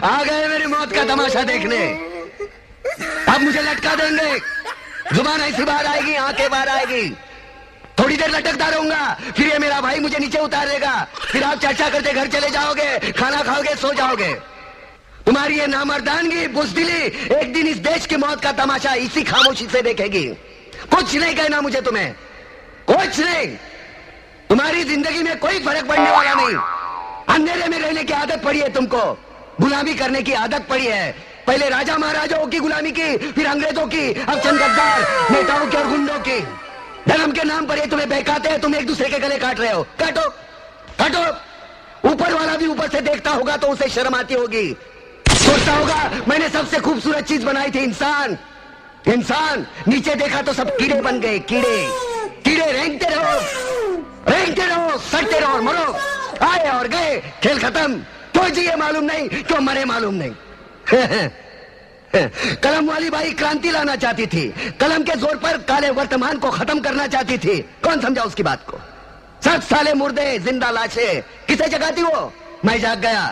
आ गए मेरी मौत का तमाशा देखने। अब मुझे लटका देंगे, जुबान ऐसी बाहर आएगी, आंखें बाहर आएगी। थोड़ी देर लटकता रहूंगा, फिर ये मेरा भाई मुझे नीचे उतारेगा, फिर आप चर्चा करते घर चले जाओगे, खाना खाओगे, सो जाओगे। तुम्हारी ये नामर्दानगी, बुज़दिली एक दिन इस देश की मौत का तमाशा इसी खामोशी से देखेगी। कुछ नहीं कहना मुझे, तुम्हें कुछ नहीं। तुम्हारी जिंदगी में कोई फर्क पड़ने वाला नहीं। अंधेरे में रहने की आदत पड़ी है तुमको, गुलामी करने की आदत पड़ी है। पहले राजा महाराजाओं की गुलामी की, फिर अंग्रेजों की, अब चंद गद्दार नेताओं के और गुंडों की। धर्म के नाम पर ये तुम्हें बहकाते हैं, तुम एक दूसरे के गले काट रहे हो। काटो काटो। ऊपर वाला भी ऊपर से देखता होगा तो उसे शर्म आती होगी, सोचता होगा मैंने सबसे खूबसूरत चीज बनाई थी, इंसान। इंसान नीचे देखा तो सब कीड़े बन गए, कीड़े कीड़े। रेंगते रहो, सड़ते रहो और मरो। आए और गए, खेल खत्म। क्यों जिए मालूम नहीं, क्यों मरे मालूम नहीं। कलम वाली बाई क्रांति लाना चाहती थी, कलम के जोर पर काले वर्तमान को खत्म करना चाहती थी। कौन समझा उसकी बात को? 7 साले मुर्दे, जिंदा लाशें, किसे जगाती वो? मैं जाग गया,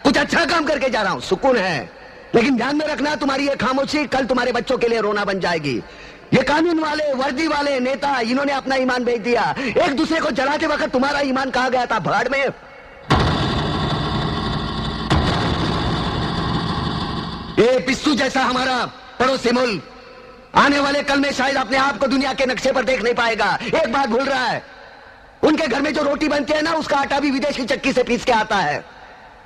कुछ अच्छा काम करके जा रहा हूं, सुकून है। लेकिन ध्यान में रखना, तुम्हारी ये खामोशी कल तुम्हारे बच्चों के लिए रोना बन जाएगी। ये कानून वाले, वर्दी वाले नेता, इन्होंने अपना ईमान बेच दिया। एक दूसरे को जलाते वक्त तुम्हारा ईमान कहां गया था? भाड़ में। ये पिस्सू जैसा हमारा पड़ोसी मुल्क आने वाले कल में शायद अपने आप को दुनिया के नक्शे पर देख नहीं पाएगा। एक बात भूल रहा है, उनके घर में जो रोटी बनती है ना, उसका आटा भी विदेश की चक्की से पीस के आता है।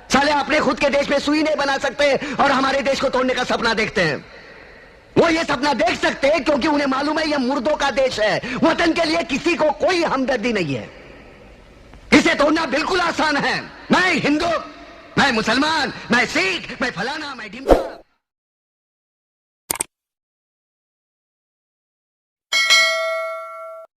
साले अपने खुद के देश में सुई नहीं बना सकते और हमारे देश को तोड़ने का सपना देखते हैं। वो ये सपना देख सकते हैं क्योंकि उन्हें मालूम है ये मुर्दों का देश है। वतन के लिए किसी को कोई हमदर्दी नहीं है। इसे तोड़ना बिल्कुल आसान है। मैं हिंदू, मैं मुसलमान, मैं सिख, मैं फलाना, मैं ढिमका।